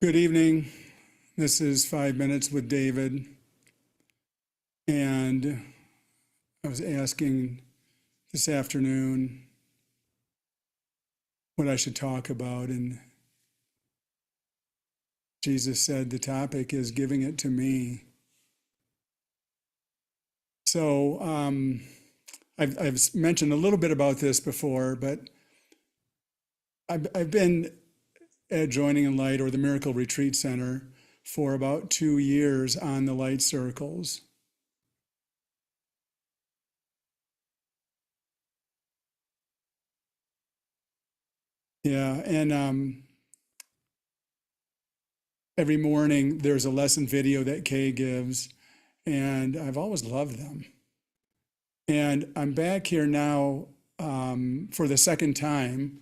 Good evening. This is 5 Minutes with David. And I was asking this afternoon what I should talk about. And Jesus said the topic is giving it to me. So I've mentioned a little bit about this before, but I've been at Joining in Light, or the Miracle Retreat Center, for about 2 years on the light circles. Yeah, and every morning there's a lesson video that Kay gives, and I've always loved them. And I'm back here now for the second time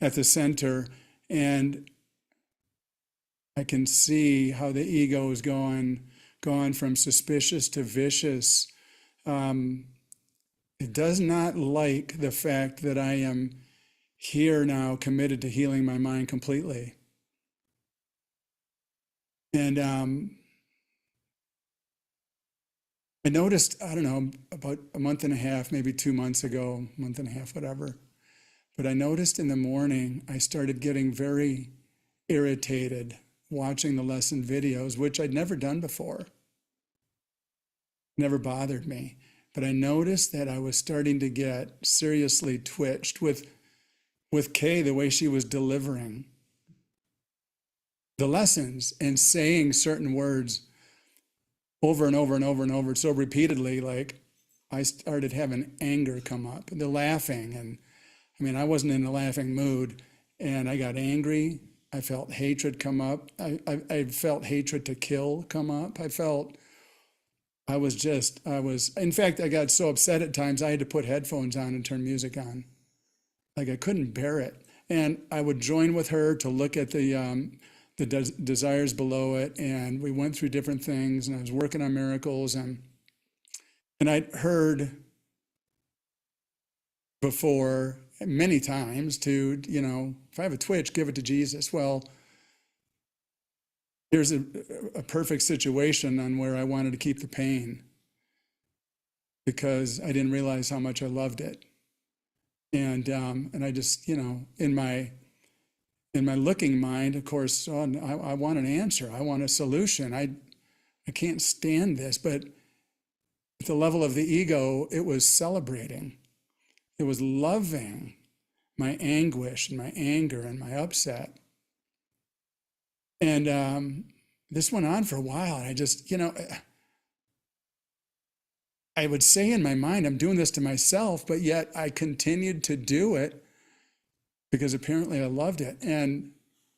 at the center, and I can see how the ego is gone from suspicious to vicious. It does not like the fact that I am here now, committed to healing my mind completely. And I noticed, I don't know, about a month and a half, maybe 2 months ago, month and a half, whatever. But I noticed in the morning, I started getting very irritated watching the lesson videos, which I'd never done before. Never bothered me. But I noticed that I was starting to get seriously twitched with Kay, the way she was delivering the lessons and saying certain words over and over and over and over so repeatedly, like I started having anger come up, and the laughing. And I mean, I wasn't in a laughing mood, and I got angry. I felt hatred come up. I felt hatred to kill come up. I was, in fact, I got so upset at times I had to put headphones on and turn music on. Like I couldn't bear it. And I would join with her to look at the desires below it. And we went through different things, and I was working on miracles. And I'd heard before many times to, if I have a twitch, give it to Jesus. Well, here's a perfect situation on where I wanted to keep the pain because I didn't realize how much I loved it. And I just, in my looking mind, of course, I want an answer. I want a solution. I can't stand this. But at the level of the ego, it was celebrating. It was loving my anguish and my anger and my upset. And this went on for a while. And I just, I would say in my mind, I'm doing this to myself, but yet I continued to do it because apparently I loved it. And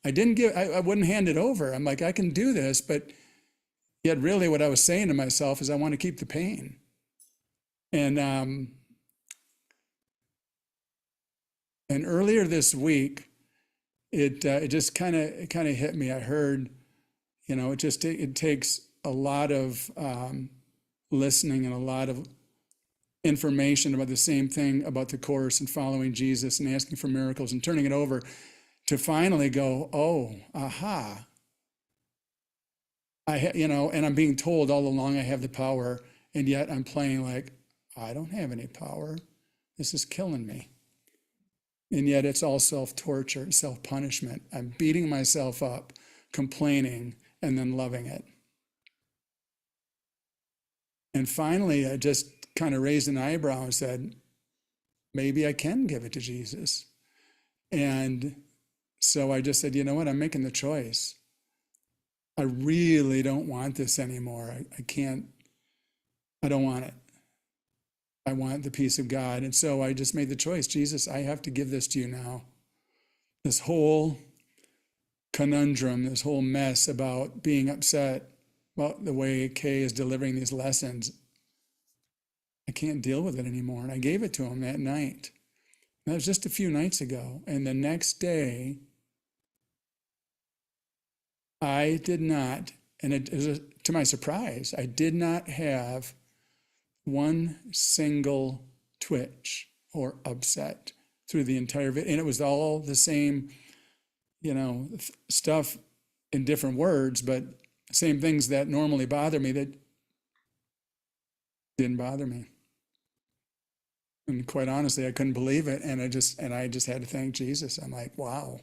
I wouldn't hand it over. I'm like, I can do this, but yet really what I was saying to myself is I want to keep the pain. And earlier this week, it just kind of hit me. I heard, it takes a lot of listening and a lot of information about the same thing about the Course and following Jesus and asking for miracles and turning it over to finally go, oh, aha. And I'm being told all along I have the power, and yet I'm playing like, I don't have any power. This is killing me. And yet it's all self-torture, self-punishment. I'm beating myself up, complaining, and then loving it. And finally, I just kind of raised an eyebrow and said, maybe I can give it to Jesus. And so I just said, you know what, I'm making the choice. I really don't want this anymore. I don't want it. I want the peace of God. And so I just made the choice. Jesus, I have to give this to you now. This whole conundrum, this whole mess about being upset about the way Kay is delivering these lessons, I can't deal with it anymore. And I gave it to him that night. That was just a few nights ago. And the next day, I did not, and it was to my surprise, I did not have one single twitch or upset through the entire video. And it was all the same, stuff in different words, but same things that normally bother me that didn't bother me. And quite honestly, I couldn't believe it. And I just had to thank Jesus. I'm like, wow,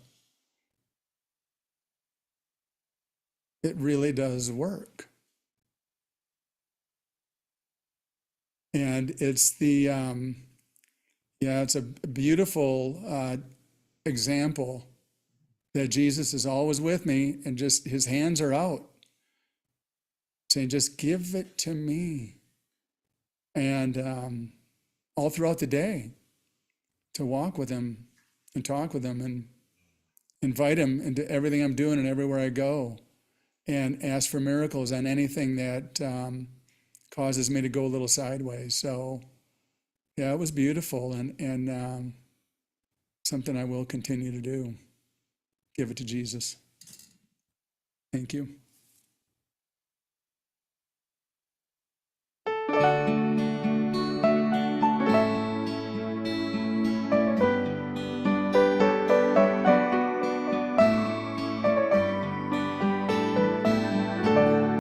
it really does work. And it's it's a beautiful example that Jesus is always with me, and just his hands are out saying, just give it to me. And all throughout the day, to walk with him and talk with him and invite him into everything I'm doing and everywhere I go, and ask for miracles on anything that causes me to go a little sideways. So yeah, it was beautiful, and something I will continue to do. Give it to Jesus. Thank you.